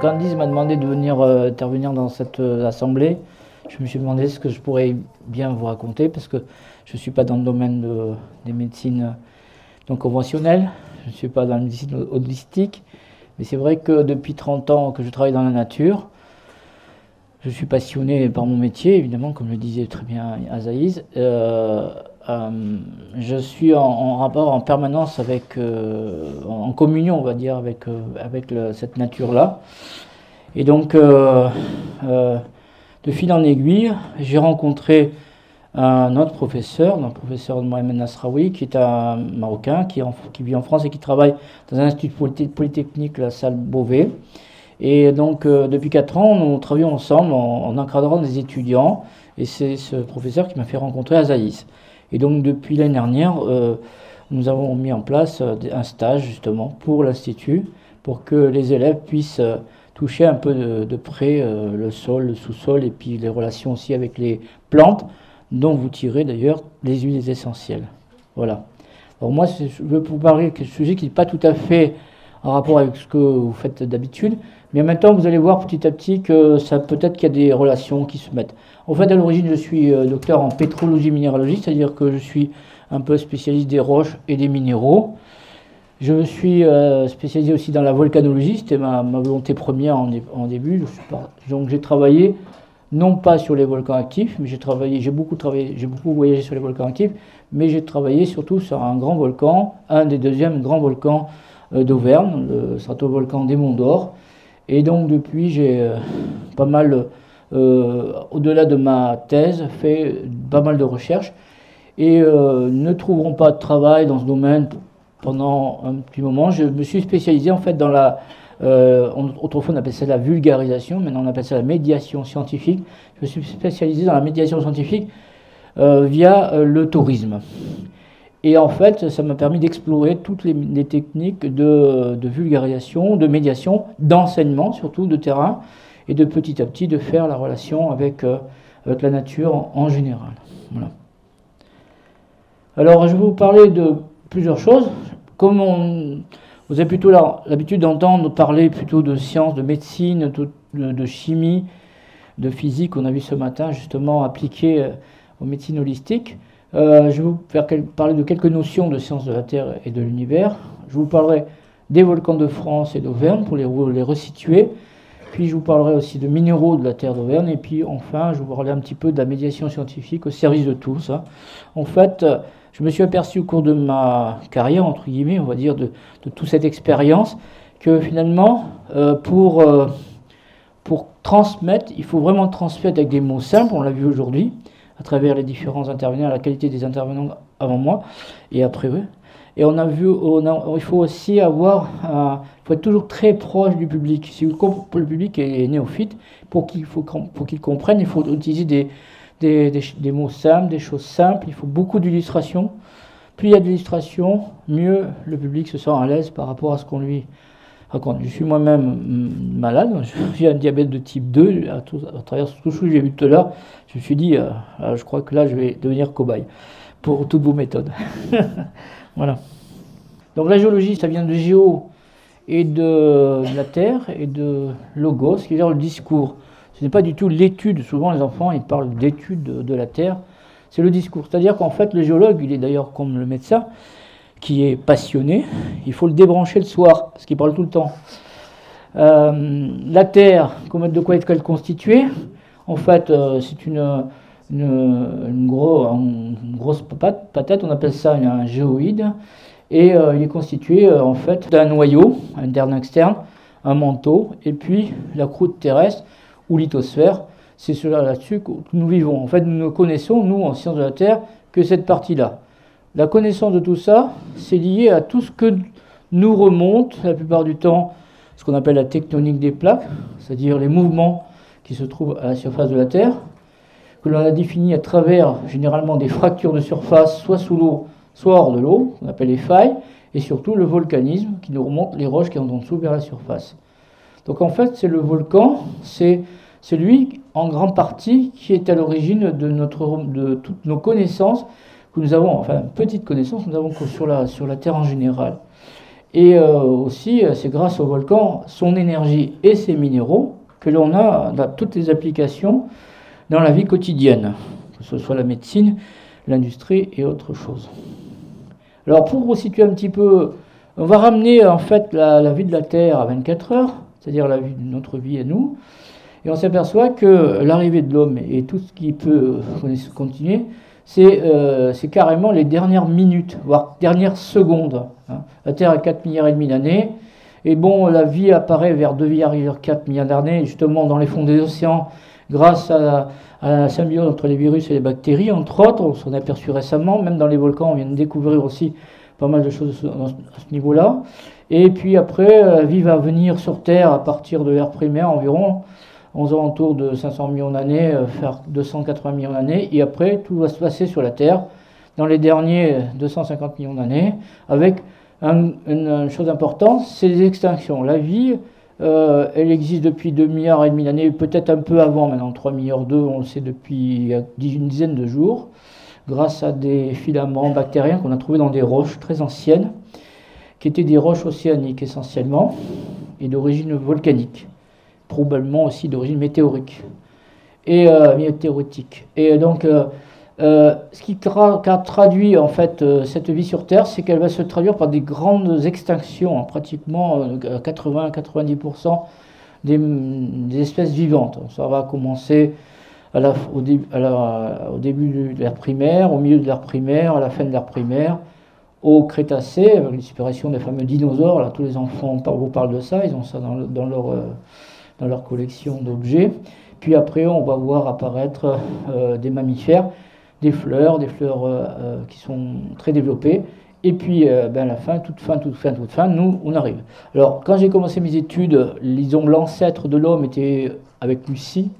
Candice m'a demandé de venir intervenir dans cette assemblée, je me suis demandé ce que je pourrais bien vous raconter, parce que je ne suis pas dans le domaine des médecines non conventionnelles, je ne suis pas dans la médecine holistique, mais c'est vrai que depuis 30 ans que je travaille dans la nature, je suis passionné par mon métier, évidemment, comme le disait très bien Azaïs. Je suis en rapport en permanence avec, en communion, on va dire, avec cette nature-là. Et donc, de fil en aiguille, j'ai rencontré un autre professeur, le professeur Mohamed Nasraoui, qui est un Marocain, qui vit en France et qui travaille dans un institut polytechnique, la salle Beauvais. Et donc, depuis 4 ans, nous travaillons ensemble en encadrant des étudiants. Et c'est ce professeur qui m'a fait rencontrer Azaïs. Et donc, depuis l'année dernière, nous avons mis en place un stage, justement, pour l'Institut, pour que les élèves puissent toucher un peu de près le sol, le sous-sol, et puis les relations aussi avec les plantes, dont vous tirez d'ailleurs les huiles essentielles. Voilà. Alors moi, je veux vous parler de ce sujet qui n'est pas tout à fait en rapport avec ce que vous faites d'habitude, mais en même temps, vous allez voir petit à petit que ça peut-être qu'il y a des relations qui se mettent. En fait, à l'origine, je suis docteur en pétrologie minéralogie, c'est-à-dire que je suis un peu spécialiste des roches et des minéraux. Je suis spécialisé aussi dans la volcanologie, c'était ma volonté première en début. Donc j'ai travaillé, non pas sur les volcans actifs, mais j'ai beaucoup voyagé sur les volcans actifs, mais j'ai travaillé surtout sur un grand volcan, un des deuxièmes grands volcans d'Auvergne, le stratovolcan des Monts d'Or. Et donc depuis, j'ai pas mal, au-delà de ma thèse, fait pas mal de recherches et ne trouveront pas de travail dans ce domaine pendant un petit moment. Je me suis spécialisé en fait dans autrefois on appelait ça la vulgarisation, maintenant on appelle ça la médiation scientifique. Je me suis spécialisé dans la médiation scientifique via le tourisme. Et en fait, ça m'a permis d'explorer toutes les techniques de vulgarisation, de médiation, d'enseignement, surtout de terrain, et de petit à petit de faire la relation avec la nature en général. Voilà. Alors, je vais vous parler de plusieurs choses. Comme vous avez plutôt l'habitude d'entendre parler plutôt de sciences, de médecine, de chimie, de physique, on a vu ce matin justement appliquées aux médecines holistiques. Je vais vous faire parler de quelques notions de sciences de la Terre et de l'univers. Je vous parlerai des volcans de France et d'Auvergne pour les resituer. Puis je vous parlerai aussi de minéraux de la Terre d'Auvergne. Et puis enfin, je vous parlerai un petit peu de la médiation scientifique au service de tous. En fait, je me suis aperçu au cours de ma carrière, entre guillemets, on va dire, de toute cette expérience, que finalement, pour transmettre, il faut vraiment transmettre avec des mots simples, on l'a vu aujourd'hui, à travers les différents intervenants, la qualité des intervenants avant moi et après eux. Et on a vu, il faut aussi il faut être toujours très proche du public. Si le public est néophyte, pour qu'il comprenne, il faut utiliser des mots simples, des choses simples. Il faut beaucoup d'illustrations. Plus il y a d'illustrations, mieux le public se sent à l'aise par rapport à ce qu'on lui raconte. Je suis moi-même malade, j'ai un diabète de type 2, à travers tout ce que j'ai vu tout à l'heure, je me suis dit, je crois que là je vais devenir cobaye pour toutes vos méthodes. Voilà. Donc la géologie, ça vient de géo et de la terre et de logos, qui veut dire le discours. Ce n'est pas du tout l'étude, souvent les enfants ils parlent d'étude de la terre, c'est le discours. C'est-à-dire qu'en fait le géologue, il est d'ailleurs comme le médecin, qui est passionné, il faut le débrancher le soir, parce qu'il parle tout le temps. La Terre, de quoi est-elle constituée? En fait, c'est une grosse patate, on appelle ça un géoïde, et il est constitué en fait d'un noyau, interne-externe, un manteau, et puis la croûte terrestre, ou lithosphère, c'est cela là-dessus que nous vivons. En fait, nous ne connaissons, nous, en sciences de la Terre, que cette partie-là. La connaissance de tout ça, c'est lié à tout ce que nous remonte, la plupart du temps, ce qu'on appelle la tectonique des plaques, c'est-à-dire les mouvements qui se trouvent à la surface de la Terre, que l'on a défini à travers, généralement, des fractures de surface, soit sous l'eau, soit hors de l'eau, qu'on appelle les failles, et surtout le volcanisme, qui nous remonte les roches qui sont en dessous vers la surface. Donc en fait, c'est le volcan, c'est lui, en grande partie, qui est à l'origine de toutes nos connaissances, que nous avons, enfin, petite connaissance, nous avons sur la Terre en général. Et aussi, c'est grâce au volcan, son énergie et ses minéraux, que l'on a dans toutes les applications dans la vie quotidienne, que ce soit la médecine, l'industrie et autre chose. Alors pour vous situer un petit peu, on va ramener en fait la vie de la Terre à 24 heures, c'est-à-dire la vie de notre vie à nous, et on s'aperçoit que l'arrivée de l'homme et tout ce qui peut continuer, c'est carrément les dernières minutes, voire dernières secondes. Hein. La Terre a 4 milliards et demi d'années, et bon, la vie apparaît vers 2,4 milliards d'années, justement dans les fonds des océans, grâce à la symbiose entre les virus et les bactéries, entre autres. On s'en est aperçu récemment, même dans les volcans, on vient de découvrir aussi pas mal de choses à ce niveau-là. Et puis après, la vie va venir sur Terre à partir de l'ère primaire environ, aux alentours de 500 millions d'années, faire 280 millions d'années, et après, tout va se passer sur la Terre dans les derniers 250 millions d'années, avec une chose importante, c'est les extinctions. La vie, elle existe depuis 2 milliards et demi d'années, peut-être un peu avant, maintenant 3 milliards 2, on le sait depuis une dizaine de jours, grâce à des filaments bactériens qu'on a trouvés dans des roches très anciennes, qui étaient des roches océaniques essentiellement, et d'origine volcanique, probablement aussi d'origine météorique, et météoritique. Et donc, ce qui traduit en fait cette vie sur Terre, c'est qu'elle va se traduire par des grandes extinctions, hein, pratiquement 80-90% des espèces vivantes. Ça va commencer au début de l'ère primaire, au milieu de l'ère primaire, à la fin de l'ère primaire, au Crétacé, avec la disparition des fameux dinosaures. Là, tous les enfants vous parlent de ça, ils ont ça dans leur collection d'objets. Puis après, on va voir apparaître des mammifères, des fleurs qui sont très développées. Et puis, à la fin, toute fin, nous, on arrive. Alors, quand j'ai commencé mes études, disons, l'ancêtre de l'homme était avec Lucie,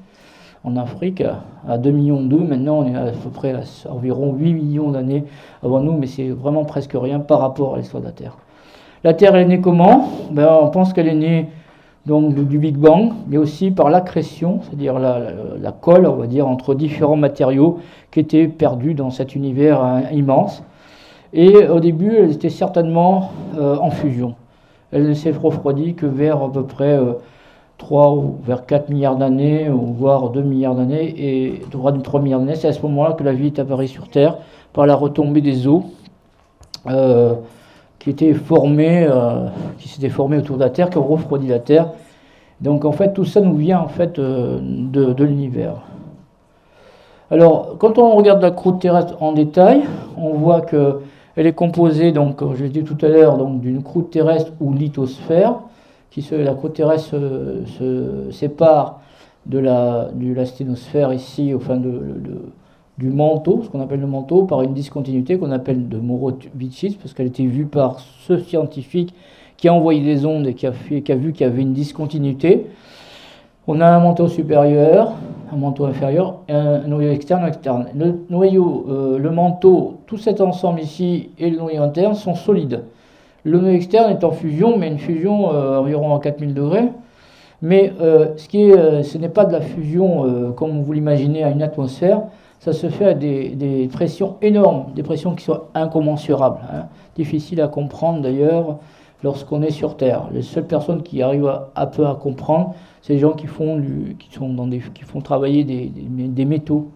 en Afrique, à 2 millions d'eux. Maintenant, on est à peu près à environ 8 millions d'années avant nous, mais c'est vraiment presque rien par rapport à l'histoire de la Terre. La Terre, elle est née comment? On pense qu'elle est née donc, du Big Bang, mais aussi par l'accrétion, c'est-à-dire la colle, on va dire, entre différents matériaux qui étaient perdus dans cet univers immense. Et au début, elle était certainement en fusion. Elle ne s'est refroidie que vers à peu près 3 ou vers 4 milliards d'années, ou voire 2 milliards d'années, et 3 milliards d'années. C'est à ce moment-là que la vie est apparue sur Terre, par la retombée des eaux qui s'étaient formées autour de la Terre, qui ont refroidi la Terre. Donc en fait, tout ça nous vient en fait de l'univers. Alors, quand on regarde la croûte terrestre en détail, on voit qu'elle est composée, donc, comme je l'ai dit tout à l'heure, d'une croûte terrestre ou lithosphère. La croûte terrestre se sépare de la sténosphère ici, enfin du manteau, ce qu'on appelle le manteau, par une discontinuité qu'on appelle de Morovitch, parce qu'elle a été vue par ce scientifique qui a envoyé des ondes et qui a vu qu'il y avait une discontinuité. On a un manteau supérieur, un manteau inférieur, et un noyau externe et externe. Le noyau, le manteau, tout cet ensemble ici et le noyau interne sont solides. Le noyau externe est en fusion, mais une fusion environ à 4000 degrés. Mais ce n'est pas de la fusion comme vous l'imaginez à une atmosphère, ça se fait à des pressions énormes, des pressions qui sont incommensurables, hein, difficiles à comprendre d'ailleurs lorsqu'on est sur Terre. Les seules personnes qui arrivent un peu à comprendre, c'est les gens qui font travailler des métaux,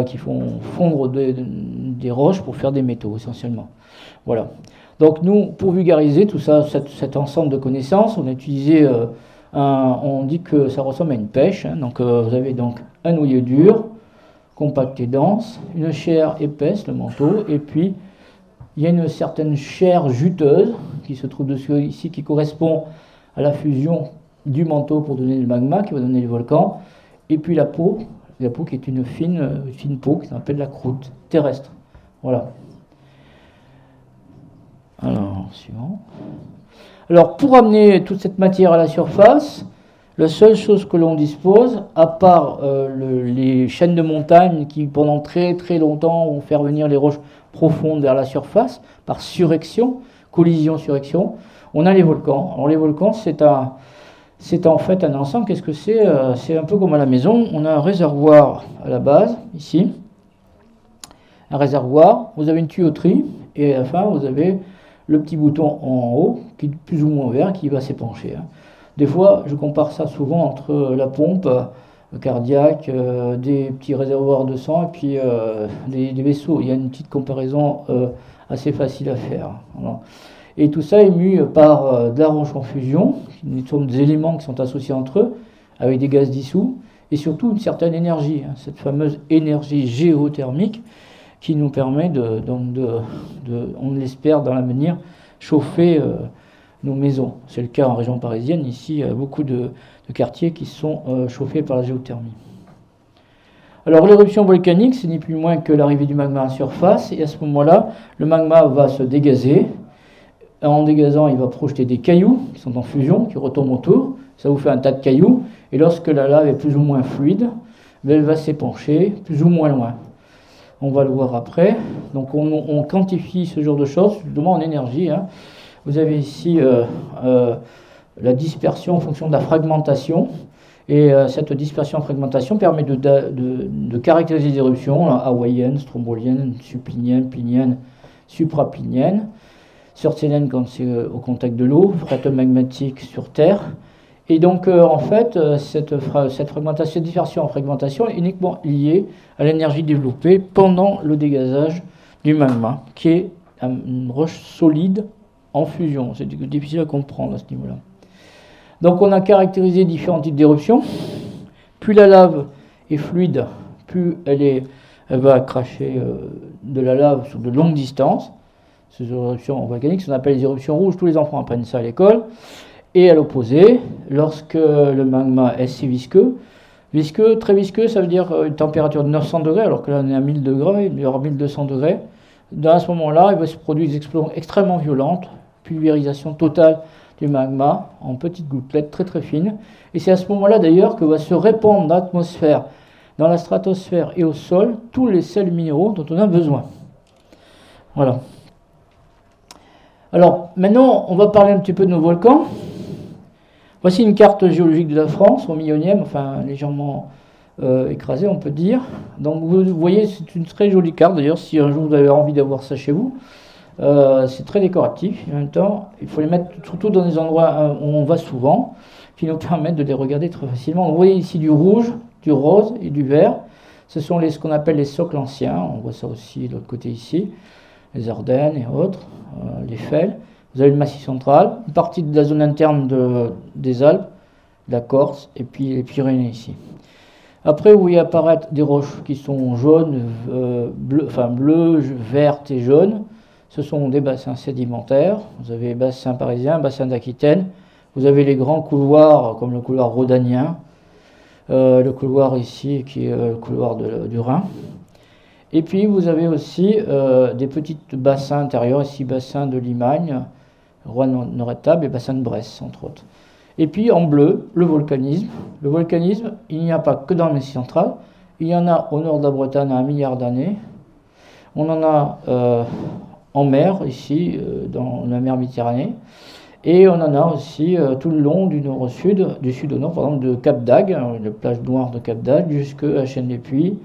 qui font fondre des roches pour faire des métaux essentiellement. Voilà. Donc nous, pour vulgariser tout ça, cet ensemble de connaissances, on a utilisé, on dit que ça ressemble à une pêche. Hein, donc vous avez donc un noyau dur, compact et dense, une chair épaisse, le manteau, et puis il y a une certaine chair juteuse qui se trouve dessus ici, qui correspond à la fusion du manteau pour donner le magma, qui va donner le volcan, et puis la peau qui est une fine peau qui s'appelle la croûte terrestre. Voilà. Alors, suivant. Alors, pour amener toute cette matière à la surface, la seule chose que l'on dispose, à part les chaînes de montagnes qui, pendant très très longtemps, vont faire venir les roches profondes vers la surface, par surrection, collision-surrection, on a les volcans. Alors, les volcans, c'est en fait un ensemble. Qu'est-ce que c'est? C'est un peu comme à la maison. On a un réservoir à la base, ici. Un réservoir, vous avez une tuyauterie, et à la fin, vous avez le petit bouton en haut, qui est plus ou moins vert, qui va s'épancher. Hein. Des fois, je compare ça souvent entre la pompe cardiaque, des petits réservoirs de sang et puis des vaisseaux. Il y a une petite comparaison assez facile à faire. Voilà. Et tout ça est mu par de la roche en fusion, qui sont des éléments qui sont associés entre eux, avec des gaz dissous, et surtout une certaine énergie, hein, cette fameuse énergie géothermique qui nous permet on l'espère dans l'avenir, chauffer nos maisons. C'est le cas en région parisienne. Ici, il y a beaucoup de quartiers qui sont chauffés par la géothermie. Alors l'éruption volcanique, c'est ni plus ni moins que l'arrivée du magma à surface, et à ce moment-là, le magma va se dégazer. En dégazant, il va projeter des cailloux qui sont en fusion, qui retombent autour. Ça vous fait un tas de cailloux, et lorsque la lave est plus ou moins fluide, elle va s'épancher plus ou moins loin. On va le voir après. Donc on quantifie ce genre de choses, justement en énergie. Hein. Vous avez ici la dispersion en fonction de la fragmentation. Et cette dispersion-fragmentation permet de caractériser les éruptions hawaïennes, stromboliennes, subpliniennes, pliniennes, suprapliniennes, surtséniennes quand c'est au contact de l'eau, phréatomagmatique sur Terre. Et donc, en fait, cette fragmentation, cette dispersion en fragmentation est uniquement liée à l'énergie développée pendant le dégazage du magma, qui est une roche solide en fusion. C'est difficile à comprendre à ce niveau-là. Donc, on a caractérisé différents types d'éruptions. Plus la lave est fluide, plus elle va cracher de la lave sur de longues distances. Ces éruptions volcaniques, ce qu'on appelle les éruptions rouges. Tous les enfants apprennent ça à l'école. Et à l'opposé, lorsque le magma est assez visqueux, très visqueux, ça veut dire une température de 900 degrés, alors que là on est à 1000 degrés, il y aura 1200 degrés. À ce moment-là, il va se produire des explosions extrêmement violentes, pulvérisation totale du magma en petites gouttelettes très très fines. Et c'est à ce moment-là d'ailleurs que va se répandre dans l'atmosphère, dans la stratosphère et au sol, tous les sels minéraux dont on a besoin. Voilà. Alors maintenant, on va parler un petit peu de nos volcans. Voici une carte géologique de la France au millionième, enfin légèrement écrasée on peut dire. Donc vous voyez, c'est une très jolie carte d'ailleurs, si un jour vous avez envie d'avoir ça chez vous. C'est très décoratif en même temps. Il faut les mettre surtout dans des endroits où on va souvent, qui nous permettent de les regarder très facilement. Vous voyez ici du rouge, du rose et du vert. Ce sont ce qu'on appelle les socles anciens. On voit ça aussi de l'autre côté ici. Les Ardennes et autres, les Fels. Vous avez le Massif central, une partie de la zone interne des Alpes, la Corse, et puis les Pyrénées ici. Après, vous voyez apparaître des roches qui sont jaunes, bleues, vertes et jaunes. Ce sont des bassins sédimentaires. Vous avez les bassins parisiens, bassins d'Aquitaine. Vous avez les grands couloirs, comme le couloir rhodanien, le couloir ici, qui est le couloir du Rhin. Et puis, vous avez aussi des petits bassins intérieurs, ici, bassin de Limagne, Rouen-Norrêtable et bassin de Bresse, entre autres. Et puis, en bleu, le volcanisme. Le volcanisme, il n'y a pas que dans le Massif central. Il y en a au nord de la Bretagne à 1 milliard d'années. On en a en mer, ici, dans la mer Méditerranée. Et on en a aussi tout le long du nord au sud, du sud au nord, par exemple, de Cap d'Agde, la plage noire de Cap d'Agde, jusqu'à la chaîne des Puys,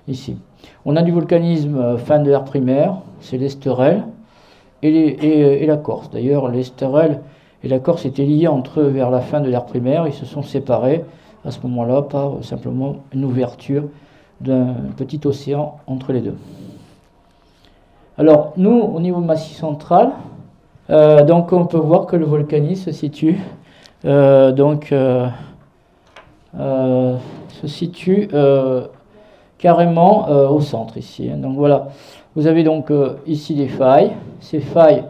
ici. On a du volcanisme fin de l'ère primaire, c'est l'Esterel et la Corse. D'ailleurs, l'Esterel et la Corse étaient liés entre eux vers la fin de l'ère primaire. Ils se sont séparés à ce moment-là par simplement une ouverture d'un petit océan entre les deux. Alors, nous, au niveau Massif central, donc on peut voir que le volcanisme se situe carrément au centre ici. Donc voilà, vous avez donc ici des failles. Ces failles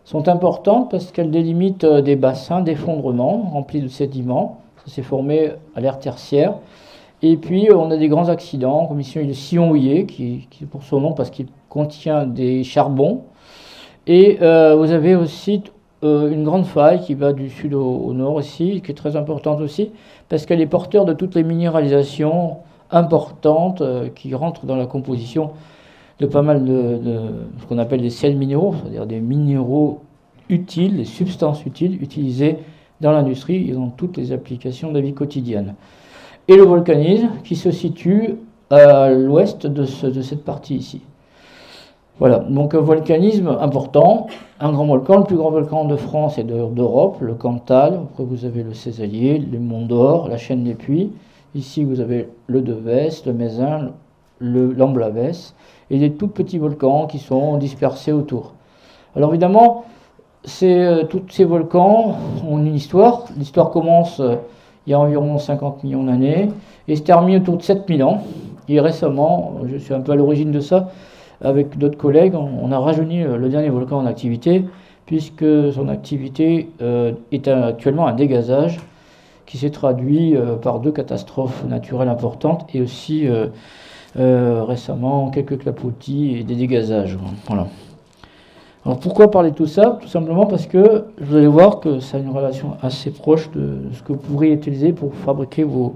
sont importantes parce qu'elles délimitent des bassins d'effondrement remplis de sédiments. Ça s'est formé à l'ère tertiaire. Et puis on a des grands accidents, comme ici le sillon houillé, qui est pour son nom parce qu'il contient des charbons. Et vous avez aussi une grande faille qui va du sud au nord ici, qui est très importante aussi, parce qu'elle est porteur de toutes les minéralisations importantes qui rentrent dans la composition de pas mal de ce qu'on appelle des sels minéraux, c'est-à-dire des minéraux utiles, des substances utiles utilisées dans l'industrie et dans toutes les applications de la vie quotidienne. Et le volcanisme qui se situe à l'ouest de cette partie ici. Voilà, donc un volcanisme important, un grand volcan, le plus grand volcan de France et d'Europe, le Cantal. Après vous avez le Cézallier, les Monts d'Or, la chaîne des Puys. Ici vous avez le Devès, le Mézin, l'Amblavès et des tout petits volcans qui sont dispersés autour. Alors évidemment, tous ces volcans ont une histoire. L'histoire commence il y a environ 50 millions d'années et se termine autour de 7000 ans. Et récemment, je suis un peu à l'origine de ça, avec d'autres collègues, on a rajeuni le dernier volcan en activité, puisque son activité est actuellement un dégazage qui s'est traduit par 2 catastrophes naturelles importantes et aussi récemment quelques clapotis et des dégazages. Voilà. Alors pourquoi parler de tout ça? Tout simplement parce que vous allez voir que ça a une relation assez proche de ce que vous pourriez utiliser pour fabriquer vos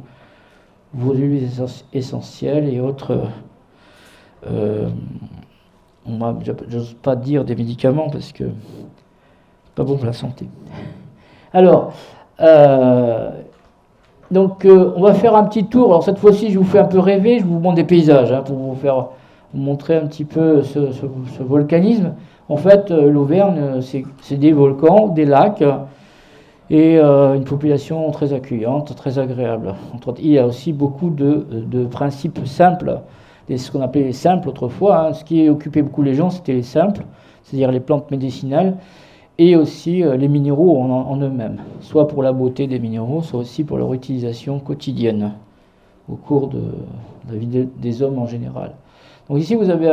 huiles essentielles et autres. J'ose pas dire des médicaments parce que c'est pas bon pour la santé. Alors, donc on va faire un petit tour. Alors cette fois-ci, je vous fais un peu rêver, je vous montre des paysages pour vous montrer un petit peu ce volcanisme. En fait, l'Auvergne, c'est des volcans, des lacs et une population très accueillante, très agréable. Il y a aussi beaucoup de principes simples, ce qu'on appelait les simples autrefois. Ce qui occupait beaucoup les gens, c'était les simples, c'est-à-dire les plantes médicinales, et aussi les minéraux en eux-mêmes, soit pour la beauté des minéraux, soit aussi pour leur utilisation quotidienne, au cours de la vie des hommes en général. Donc ici, vous avez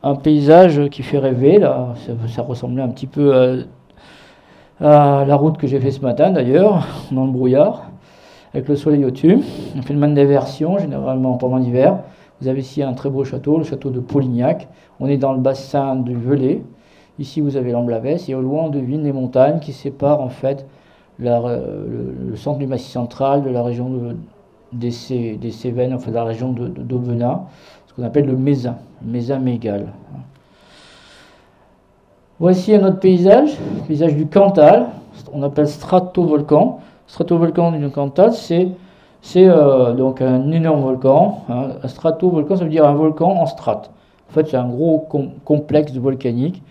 un paysage qui fait rêver, là, ça ressemblait un petit peu à la route que j'ai fait ce matin d'ailleurs, dans le brouillard, avec le soleil au-dessus. On fait une manne d'inversion, généralement pendant l'hiver. Vous avez ici un très beau château, le château de Polignac. On est dans le bassin du Velay. Ici, vous avez l'Amblavès, et au loin, on devine les montagnes qui séparent en fait le centre du Massif central de la région des Cévennes, enfin de la région d'Aubenas, ce qu'on appelle le Mézin mégal. Voici un autre paysage, le paysage du Cantal, on appelle stratovolcan. Stratovolcan du Cantal, c'est donc un énorme volcan. Un stratovolcan, ça veut dire un volcan en strates. En fait, c'est un gros complexe volcanique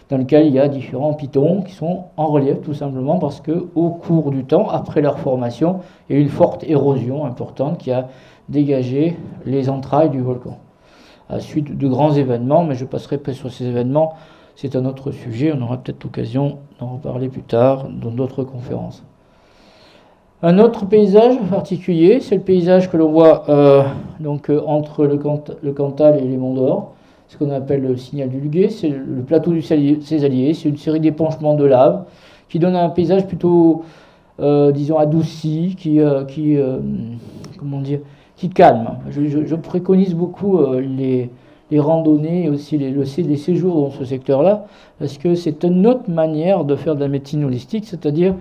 dans lequel il y a différents pitons qui sont en relief, tout simplement parce qu'au cours du temps, après leur formation, il y a eu une forte érosion importante qui a dégagé les entrailles du volcan. À la suite de grands événements, mais je passerai pas sur ces événements, c'est un autre sujet, on aura peut-être l'occasion d'en reparler plus tard dans d'autres conférences. Un autre paysage particulier, c'est le paysage que l'on voit entre le Cantal et les Monts d'Or, ce qu'on appelle le signal du Luguet, c'est le plateau du Cézallier, c'est une série d'épanchements de lave qui donne un paysage plutôt, disons, adouci, qui calme. Je préconise beaucoup les randonnées et aussi les séjours dans ce secteur-là, parce que c'est une autre manière de faire de la médecine holistique, c'est-à-dire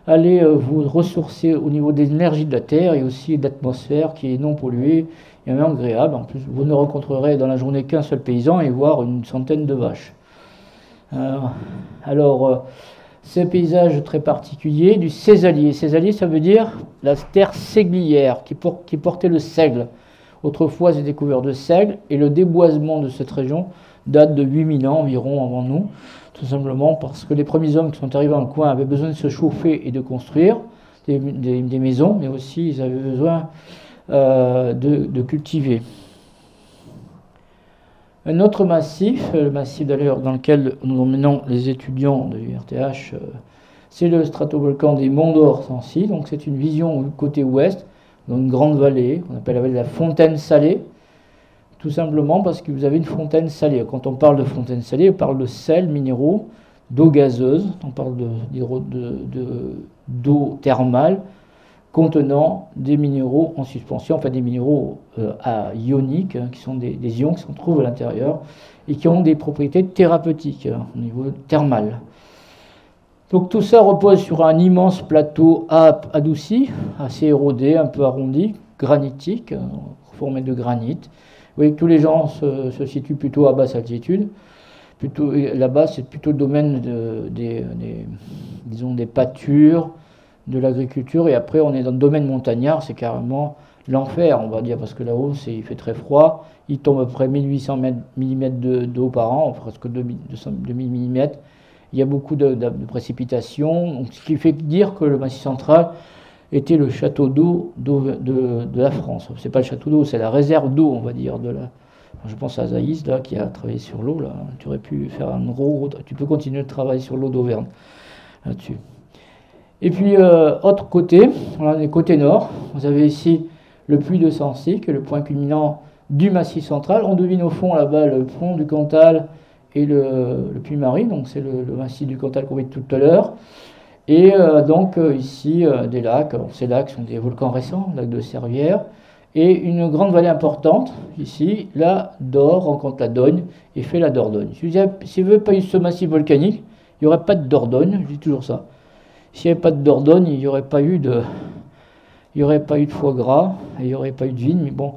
aller vous ressourcer au niveau de l'énergie de la Terre et aussi de l'atmosphère qui est non polluée et même agréable. En plus, vous ne rencontrerez dans la journée qu'un seul paysan et voire une centaine de vaches. Ce paysage très particulier du Cézallier. Cézallier, ça veut dire la terre séglière qui portait le seigle. Autrefois, c'était couvert de seigle et le déboisement de cette région date de 8000 ans environ avant nous, tout simplement parce que les premiers hommes qui sont arrivés dans le coin avaient besoin de se chauffer et de construire des maisons, mais aussi ils avaient besoin de cultiver. Un autre massif, le massif d'ailleurs dans lequel nous emmenons les étudiants de l'URTH, c'est le stratovolcan des Monts d'Or Sancy. Donc c'est une vision côté ouest, dans une grande vallée, qu'on appelle la vallée de la Fontaine Salée, tout simplement parce que vous avez une fontaine salée. Quand on parle de fontaine salée, on parle de sels minéraux, d'eau gazeuse, on parle d'eau thermale contenant des minéraux en suspension, enfin des minéraux ioniques, qui sont des ions qui se trouvent à l'intérieur et qui ont des propriétés thérapeutiques au niveau thermal. Donc tout ça repose sur un immense plateau adouci, assez érodé, un peu arrondi, granitique, formé de granit. Vous voyez que tous les gens se situent plutôt à basse altitude. Là-bas, c'est plutôt le domaine des pâtures, de l'agriculture, et après on est dans le domaine montagnard, c'est carrément l'enfer, on va dire, parce que là-haut, il fait très froid. Il tombe à peu près 1800 mm d'eau par an, presque 2000 mm. Il y a beaucoup de précipitations, donc, ce qui fait dire que le Massif central était le château d'eau de la France. C'est pas le château d'eau, c'est la réserve d'eau, on va dire. Je pense à Zaïs, là, qui a travaillé sur l'eau. Là. Tu aurais pu faire un gros... Tu peux continuer de travailler sur l'eau d'Auvergne, là-dessus. Et puis, autre côté, voilà, les côtés nord, vous avez ici le puits de Sancy, qui est le point culminant du Massif central. On devine au fond, là-bas, le pont du Cantal et le Puy-Marie, donc c'est le Massif du Cantal qu'on vit tout à l'heure. Et donc ici, des lacs. Alors, ces lacs sont des volcans récents, le lac de Servières, et une grande vallée importante, ici, la Dore, rencontre la Dogne, et fait la Dordogne. Si vous n'avez pas eu ce massif volcanique, il n'y aurait pas de Dordogne, je dis toujours ça. S'il n'y avait pas de Dordogne, il n'y aurait pas eu de foie gras, et il n'y aurait pas eu de vigne, mais bon,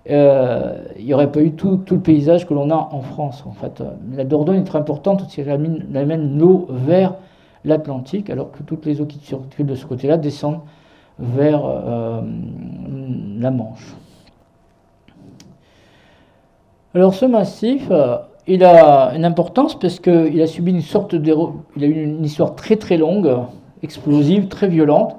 il n'y aurait pas eu tout le paysage que l'on a en France, en fait. La Dordogne est très importante, parce qu'elle amène l'eau vers l'Atlantique, alors que toutes les eaux qui circulent de ce côté-là descendent vers la Manche. Alors ce massif, il a une importance parce qu'il a subi il a eu une histoire très très longue, explosive, très violente,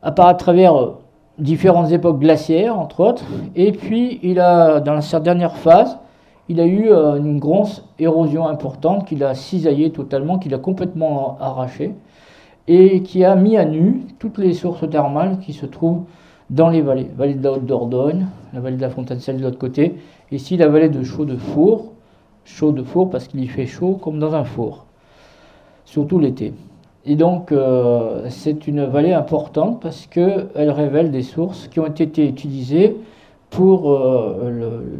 à travers différentes époques glaciaires, entre autres, et puis dans sa dernière phase, il a eu une grosse érosion importante qui l'a cisaillé totalement, qui l'a complètement arraché, et qui a mis à nu toutes les sources thermales qui se trouvent dans les vallées. La vallée de la Haute-Dordogne, la vallée de la Fontaine-Sèche de l'autre côté, ici la vallée de Chaux-de-Four parce qu'il y fait chaud comme dans un four, surtout l'été. Et donc c'est une vallée importante parce qu'elle révèle des sources qui ont été utilisées pour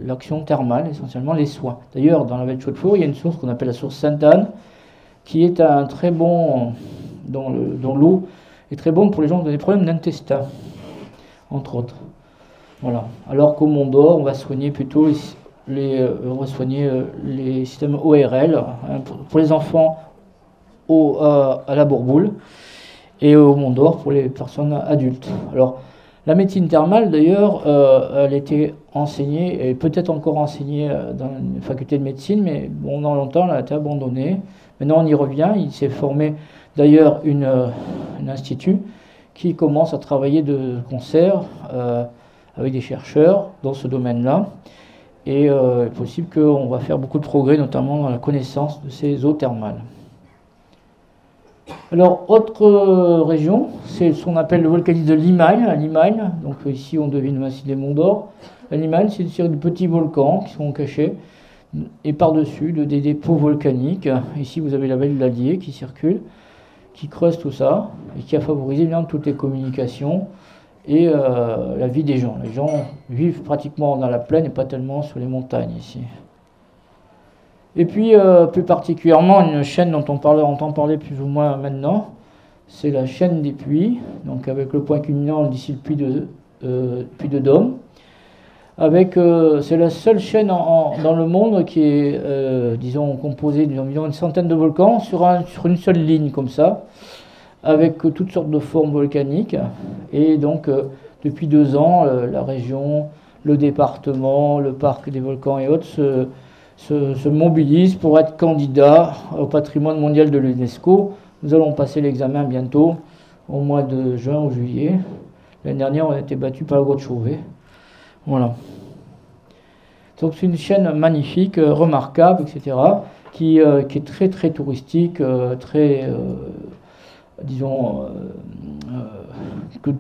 l'action thermale, essentiellement les soins. D'ailleurs, dans la vallée de Chaux-de-Four, il y a une source qu'on appelle la source Sainte-Anne, qui est un très bon, dont l'eau est très bonne pour les gens qui ont des problèmes d'intestin, entre autres. Voilà. Alors qu'au Mont d'Or, on va soigner plutôt les systèmes ORL, hein, pour les enfants à la bourboule, et au Mont d'Or pour les personnes adultes. Alors, la médecine thermale, d'ailleurs, elle était enseignée, et peut-être encore enseignée dans une faculté de médecine, mais bon, dans longtemps, elle a été abandonnée. Maintenant, on y revient. Il s'est formé, d'ailleurs, un institut qui commence à travailler de concert avec des chercheurs dans ce domaine-là. Et il est possible qu'on va faire beaucoup de progrès, notamment dans la connaissance de ces eaux thermales. Alors, autre région, c'est ce qu'on appelle le volcanisme de Limagne. À Limagne, donc ici on devine le massif des Monts d'Or. À Limagne, c'est une série de petits volcans qui sont cachés, et par-dessus des dépôts volcaniques. Ici vous avez la vallée de l'Allier qui circule, qui creuse tout ça, et qui a favorisé bien toutes les communications et la vie des gens. Les gens vivent pratiquement dans la plaine et pas tellement sur les montagnes ici. Et puis, plus particulièrement, une chaîne dont on entend parler plus ou moins maintenant, c'est la chaîne des puits, donc avec le point culminant d'ici le puits de Dôme. C'est la seule chaîne dans le monde qui est, disons, composée d'environ une centaine de volcans sur une seule ligne comme ça, avec toutes sortes de formes volcaniques. Et donc, depuis 2 ans, la région, le département, le parc des volcans et autres se mobilisent pour être candidats au patrimoine mondial de l'UNESCO. Nous allons passer l'examen bientôt, au mois de juin ou juillet. L'année dernière, on a été battus par la grotte Chauvet. Voilà. Donc c'est une chaîne magnifique, remarquable, etc., qui est très très touristique, très, disons, que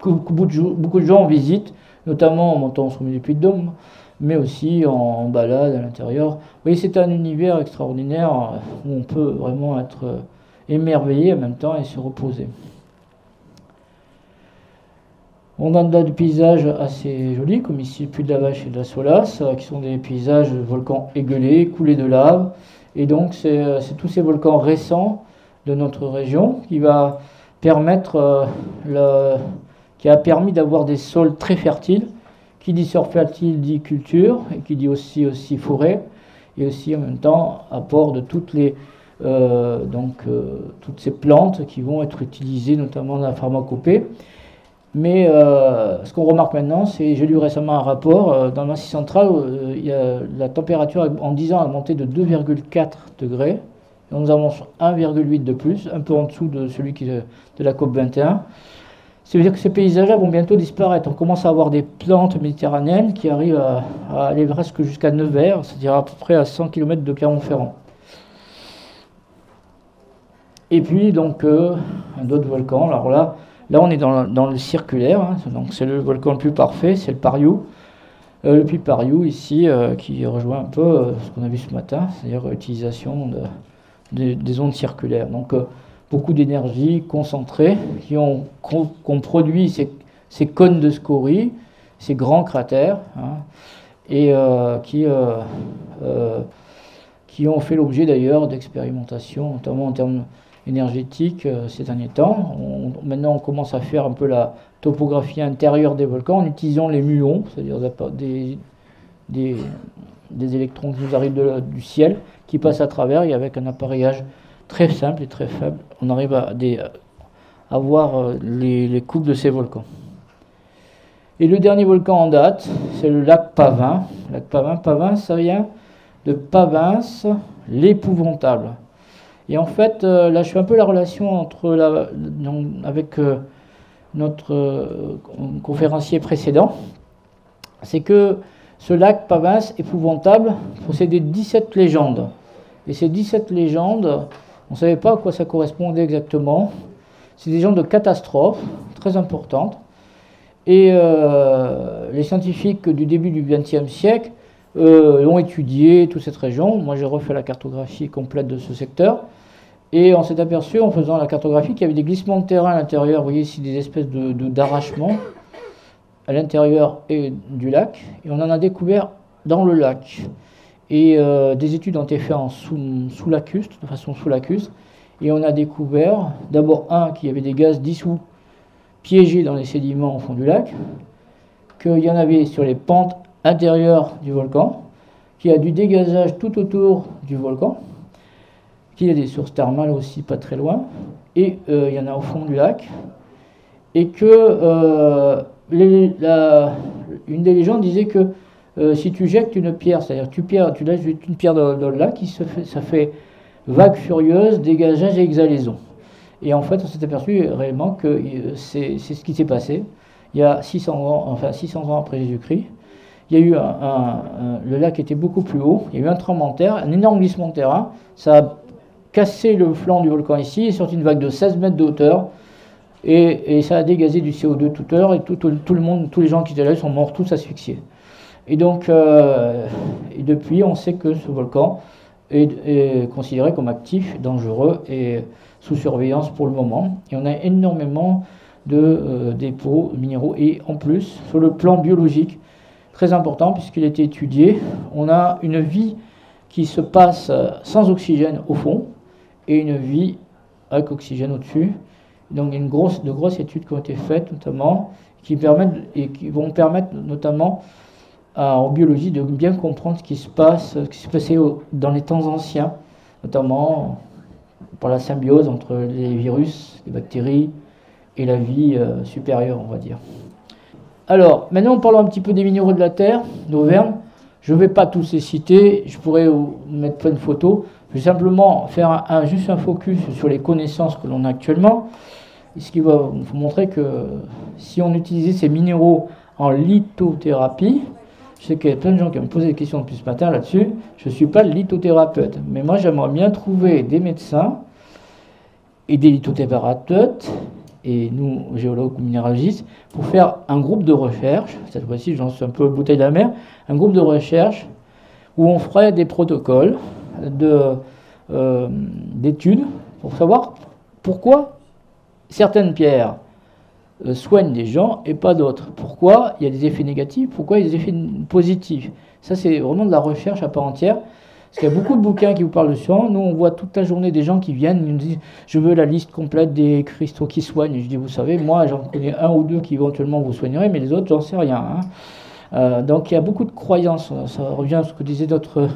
beaucoup de gens visitent, notamment en montant sur les Puy de Dôme, mais aussi en balade à l'intérieur. Vous voyez, c'est un univers extraordinaire où on peut vraiment être émerveillé en même temps et se reposer. On a des paysages assez jolis, comme ici le Puy de la Vache et de la Solace, qui sont des paysages de volcans égueulés, coulés de lave. Et donc c'est tous ces volcans récents de notre région qui va permettre, qui a permis d'avoir des sols très fertiles. Qui dit sol fertile dit culture, et qui dit aussi forêt, et aussi en même temps apport de toutes ces plantes qui vont être utilisées notamment dans la pharmacopée. Mais ce qu'on remarque maintenant, c'est, j'ai lu récemment un rapport, dans le Massif central, la température en 10 ans a augmenté de 2,4 degrés. Et nous avons 1,8 de plus, un peu en dessous de celui de la COP 21. Ça veut dire que ces paysages-là vont bientôt disparaître. On commence à avoir des plantes méditerranéennes qui arrivent à aller presque jusqu'à Nevers, c'est-à-dire à peu près à 100 km de Clermont-Ferrand. Et puis, donc, un autre volcan. Alors là on est dans le circulaire, hein, donc c'est le volcan le plus parfait, c'est le Pariou. Le puits Pariou, ici, qui rejoint un peu ce qu'on a vu ce matin, c'est-à-dire l'utilisation des ondes circulaires. Donc, beaucoup d'énergie concentrée qu'on produit ces cônes de scorie, ces grands cratères, hein, et qui ont fait l'objet d'ailleurs d'expérimentations, notamment en termes énergétiques ces derniers temps. Maintenant, on commence à faire un peu la topographie intérieure des volcans en utilisant les muons, c'est-à-dire des électrons qui nous arrivent du ciel, qui passent à travers, et avec un appareillage très simple et très faible, on arrive à voir les coupes de ces volcans. Et le dernier volcan en date, c'est le lac Pavin. Lac Pavin, Pavin, ça vient de Pavins, l'épouvantable. Et en fait, là, je fais un peu la relation avec notre conférencier précédent. C'est que ce lac Pavins, épouvantable, possédait 17 légendes. Et ces 17 légendes, on ne savait pas à quoi ça correspondait exactement. C'est des légendes de catastrophes très importantes. Et les scientifiques du début du XXe siècle ont étudié toute cette région. Moi, j'ai refait la cartographie complète de ce secteur. Et on s'est aperçu, en faisant la cartographie, qu'il y avait des glissements de terrain à l'intérieur. Vous voyez ici des espèces d'arrachements à l'intérieur du lac. Et on en a découvert dans le lac. Et des études ont été faites de façon sous-lacustre. Et on a découvert, d'abord, qu'il y avait des gaz dissous piégés dans les sédiments au fond du lac, qu'il y en avait sur les pentes intérieures du volcan, qu'il y a du dégazage tout autour du volcan, qu'il y a des sources thermales aussi pas très loin, et il y en a au fond du lac, et que une des légendes disait que si tu jettes une pierre, c'est-à-dire tu laisses une pierre dans le lac, ça fait vague furieuse, dégazage et exhalaison. Et en fait, on s'est aperçu réellement que c'est ce qui s'est passé. Il y a 600 ans après Jésus-Christ, il y a eu le lac était beaucoup plus haut, il y a eu un tremblement de terre, un énorme glissement de terrain, ça a cassé le flanc du volcan ici, est sorti une vague de 16 mètres de hauteur, et ça a dégazé du CO2 toute heure, et tout le monde, tous les gens qui étaient là sont morts tous asphyxiés. Et donc, et depuis, on sait que ce volcan est considéré comme actif, dangereux et sous surveillance pour le moment. Et on a énormément de dépôts minéraux. Et en plus, sur le plan biologique, très important puisqu'il a été étudié, on a une vie qui se passe sans oxygène au fond et une vie avec oxygène au-dessus. Donc il y a de grosses études qui ont été faites notamment, qui vont permettre notamment en biologie de bien comprendre ce qui se passait dans les temps anciens, notamment par la symbiose entre les virus, les bactéries et la vie supérieure, on va dire. Alors, maintenant, parlons un petit peu des minéraux de la Terre, d'Auvergne. Je ne vais pas tous les citer, je pourrais vous mettre plein de photos. Je vais simplement faire juste un focus sur les connaissances que l'on a actuellement, ce qui va vous montrer que si on utilisait ces minéraux en lithothérapie, je sais qu'il y a plein de gens qui me posé des questions depuis ce matin là-dessus. Je ne suis pas lithothérapeute, mais moi j'aimerais bien trouver des médecins et des lithothérapeutes, et nous, géologues ou minéralogistes, pour faire un groupe de recherche, cette fois-ci j'en suis un peu bouteille de la mer, un groupe de recherche où on ferait des protocoles d'études pour savoir pourquoi certaines pierres soignent des gens et pas d'autres. Pourquoi il y a des effets négatifs, pourquoi il y a des effets positifs. Ça, c'est vraiment de la recherche à part entière. Parce qu'il y a beaucoup de bouquins qui vous parlent de ça. Nous, on voit toute la journée des gens qui viennent, ils nous disent « Je veux la liste complète des cristaux qui soignent. » Je dis « Vous savez, moi, j'en connais un ou deux qui éventuellement vous soigneraient, mais les autres, j'en sais rien. Hein. » Donc, il y a beaucoup de croyances. Ça revient à ce que disait notre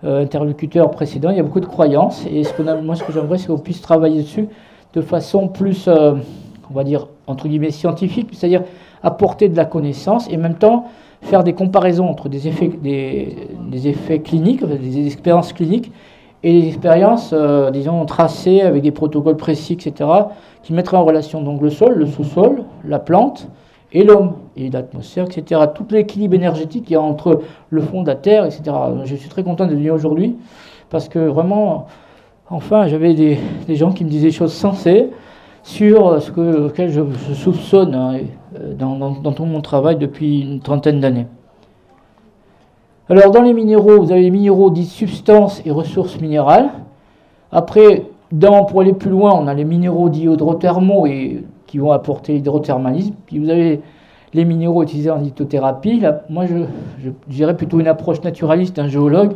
interlocuteur précédent. Il y a beaucoup de croyances. Et moi, ce que j'aimerais, c'est qu'on puisse travailler dessus de façon plus, on va dire, entre guillemets scientifique, c'est-à-dire apporter de la connaissance et en même temps faire des comparaisons entre des effets cliniques, des expériences cliniques et des expériences, disons, tracées avec des protocoles précis, etc., qui mettraient en relation donc le sol, le sous-sol, la plante et l'homme, et l'atmosphère, etc. Tout l'équilibre énergétique qu'il y a entre le fond de la Terre, etc. Je suis très content de venir aujourd'hui, parce que vraiment, enfin, j'avais des gens qui me disaient des choses sensées sur ce auquel je soupçonne hein, dans tout mon travail depuis une trentaine d'années. Alors, dans les minéraux, vous avez les minéraux dits substances et ressources minérales. Après, pour aller plus loin, on a les minéraux dits hydrothermaux et qui vont apporter l'hydrothermalisme. Puis vous avez les minéraux utilisés en lithothérapie. Là, moi, je dirais plutôt une approche naturaliste d'un géologue.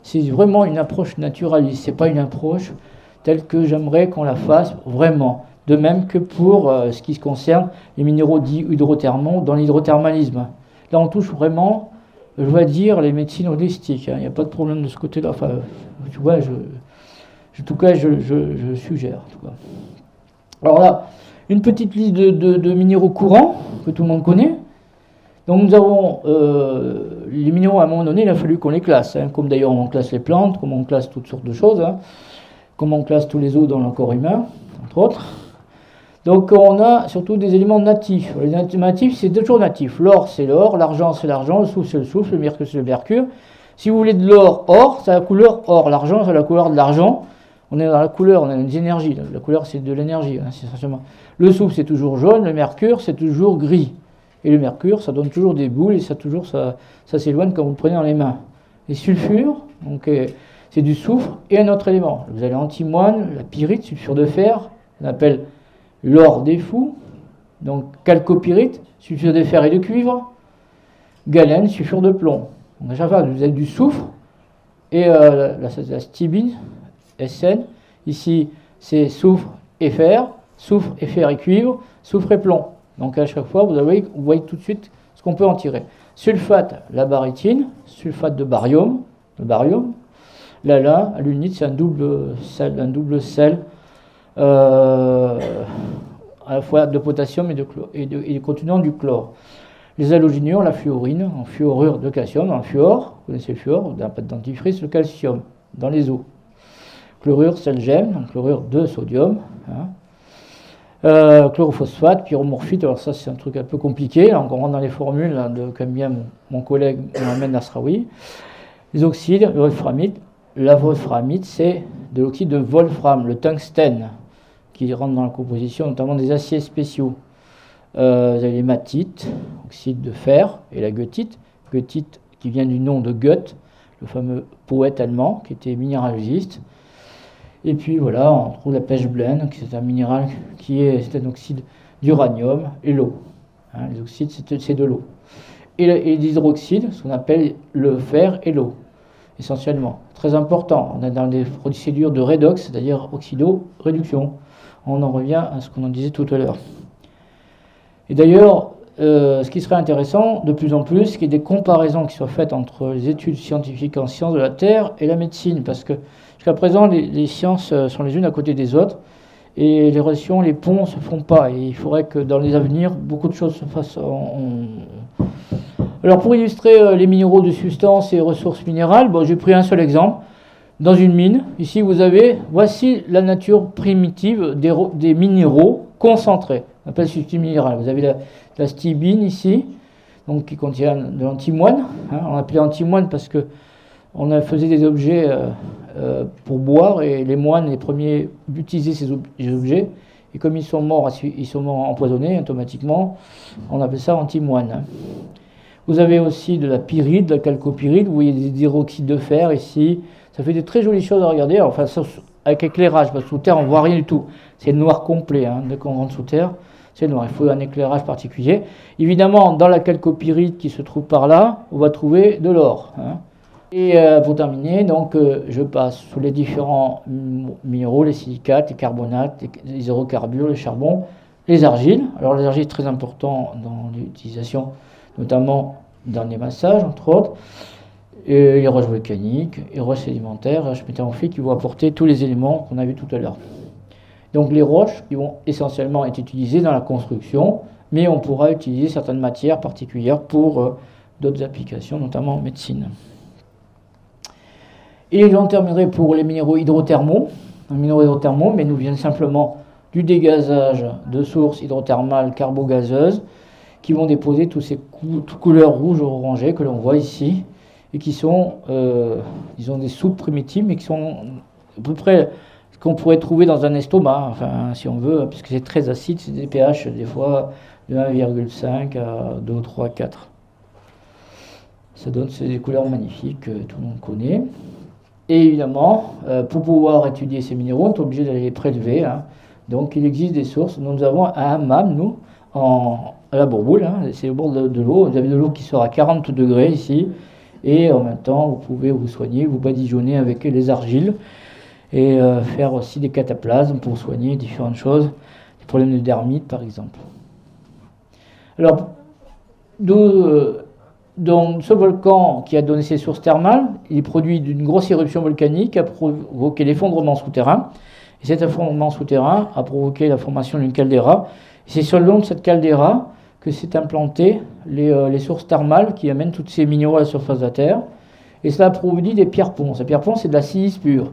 C'est vraiment une approche naturaliste. C'est pas une approche telle que j'aimerais qu'on la fasse vraiment. De même que pour ce qui se concerne les minéraux dits hydrothermaux dans l'hydrothermalisme. Là, on touche vraiment, je dois dire, les médecines holistiques. Il n'y a pas de problème de ce côté-là. Enfin, tu vois, en tout cas, je suggère. En tout cas. Alors là, une petite liste de minéraux courants que tout le monde connaît. Donc nous avons les minéraux, à un moment donné, il a fallu qu'on les classe, hein, comme d'ailleurs on classe les plantes, comme on classe toutes sortes de choses, hein, comme on classe tous les os dans le corps humain, entre autres. Donc on a surtout des éléments natifs. Les natifs, c'est toujours natif. L'or, c'est l'or, l'argent, c'est l'argent, le soufre, c'est le soufre, le mercure, c'est le mercure. Si vous voulez de l'or or, c'est la couleur or. L'argent, c'est la couleur de l'argent. On est dans la couleur, on a des énergies. La couleur, c'est de l'énergie, hein, essentiellement. Le soufre, c'est toujours jaune, le mercure, c'est toujours gris. Et le mercure, ça donne toujours des boules et ça s'éloigne quand vous le prenez dans les mains. Les sulfures, donc c'est du soufre et un autre élément. Vous avez l'antimoine, la pyrite, sulfure de fer, on appelle l'or des fous, donc chalcopyrite, sulfure de fer et de cuivre, galène, sulfure de plomb. Donc à chaque fois, vous avez du soufre et la stibine, SN. Ici, c'est soufre et fer et cuivre, soufre et plomb. Donc à chaque fois, vous voyez tout de suite ce qu'on peut en tirer. Sulfate, la barytine, sulfate de barium, l'alun, l'unite, c'est un double sel, à la fois de potassium et contenant du chlore. Les halogénures, la fluorine, en fluorure de calcium, dans le fluor, vous connaissez le fluor, dans la pâte dentifrice, le calcium, dans les os. Chlorure, c'est le gemme, donc chlorure de sodium. Hein. Chlorophosphate, pyromorphite, alors ça c'est un truc un peu compliqué, là, on rentre dans les formules là, comme bien mon collègue Mohamed Nasraoui. Les oxydes, le wolframite. La wolframite, c'est de l'oxyde de wolfram, le tungstène, qui rentre dans la composition notamment des aciers spéciaux. Vous avez les matites, oxyde de fer, et la goethite. Goethite qui vient du nom de Goethe, le fameux poète allemand qui était minéralogiste. Et puis voilà, on trouve la pechblende, qui est un minéral c'est un oxyde d'uranium et l'eau. Hein, les oxydes, c'est de l'eau. Et les hydroxydes, ce qu'on appelle le fer et l'eau, essentiellement. Très important, on est dans des procédures de redox, c'est-à-dire oxydo-réduction. On en revient à ce qu'on en disait tout à l'heure. Et d'ailleurs, ce qui serait intéressant, de plus en plus, qu'il y ait des comparaisons qui soient faites entre les études scientifiques en sciences de la Terre et la médecine, parce que jusqu'à présent, les sciences sont les unes à côté des autres, et les relations, les ponts ne se font pas, et il faudrait que dans les avenirs, beaucoup de choses se fassent. Alors pour illustrer les minéraux de substance et ressources minérales, bon, j'ai pris un seul exemple. Dans une mine, ici voici la nature primitive des minéraux concentrés. On appelle substance minérale. Vous avez la stibine ici, donc qui contient de l'antimoine. Hein, on appelait antimoine parce que on faisait des objets pour boire et les moines, les premiers, utilisaient ces objets. Et comme ils sont morts empoisonnés automatiquement, on appelle ça antimoine. Hein. Vous avez aussi de la pyrite, de la chalcopyrite. Vous voyez des hydroxydes de fer ici. Ça fait de très jolies choses à regarder. Alors, enfin, avec éclairage, parce que sous terre, on ne voit rien du tout. C'est noir complet. Hein. Dès qu'on rentre sous terre, c'est noir. Il faut un éclairage particulier. Évidemment, dans la chalcopyrite qui se trouve par là, on va trouver de l'or. Hein. Et pour terminer, donc, je passe sous les différents minéraux, les silicates, les carbonates, les hydrocarbures, le charbon, les argiles. Alors, les argiles, très important dans l'utilisation, notamment dans les massages, entre autres. Et les roches volcaniques, les roches sédimentaires, les roches métamorphiques qui vont apporter tous les éléments qu'on a vus tout à l'heure. Donc les roches qui vont essentiellement être utilisées dans la construction, mais on pourra utiliser certaines matières particulières pour d'autres applications, notamment en médecine. Et j'en terminerai pour les minéraux hydrothermaux. Les minéraux hydrothermaux, mais nous viennent simplement du dégazage de sources hydrothermales carbogazeuses qui vont déposer toutes ces couleurs rouges ou orangées que l'on voit ici et qui sont, disons, des soupes primitives, mais qui sont à peu près ce qu'on pourrait trouver dans un estomac, enfin, si on veut, puisque c'est très acide, c'est des pH des fois de 1,5 à 2, 3, 4. Ça donne des couleurs magnifiques que tout le monde connaît. Et évidemment, pour pouvoir étudier ces minéraux, on est obligé d'aller les prélever. Hein. Donc il existe des sources. Nous avons un hammam, nous, à la Bourboule, hein, c'est au bord de l'eau. Vous avez de l'eau qui sort à 40 degrés ici. Et en même temps, vous pouvez vous soigner, vous badigeonner avec les argiles et faire aussi des cataplasmes pour soigner différentes choses, des problèmes de dermite par exemple. Alors, donc, ce volcan qui a donné ses sources thermales, il est produit d'une grosse éruption volcanique qui a provoqué l'effondrement souterrain. Et cet effondrement souterrain a provoqué la formation d'une caldeira. C'est sur le long de cette caldeira que s'est implanté les sources thermales qui amènent tous ces minéraux à la surface de la Terre. Et cela a produit des pierres-ponts. Ces pierres-ponts, c'est de la silice pure.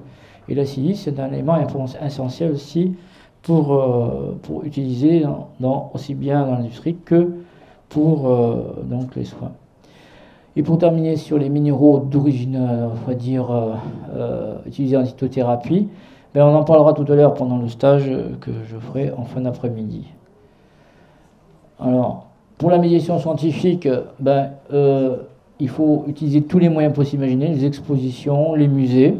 Et la silice, c'est un élément essentiel aussi pour utiliser aussi bien dans l'industrie que pour donc les soins. Et pour terminer sur les minéraux d'origine, on va dire, utilisés en lithothérapie, ben on en parlera tout à l'heure pendant le stage que je ferai en fin d'après-midi. Alors, pour la médiation scientifique, il faut utiliser tous les moyens possibles imaginés, les expositions, les musées,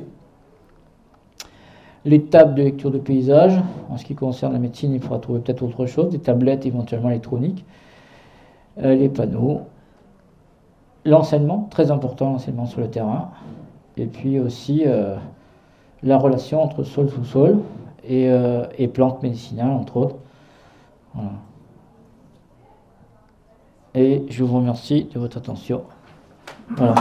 les tables de lecture de paysage. En ce qui concerne la médecine, il faudra trouver peut-être autre chose, des tablettes éventuellement électroniques, les panneaux. L'enseignement, très important, l'enseignement sur le terrain. Et puis aussi la relation entre sol sous sol et plantes médicinales, entre autres. Voilà. Et je vous remercie de votre attention. Voilà.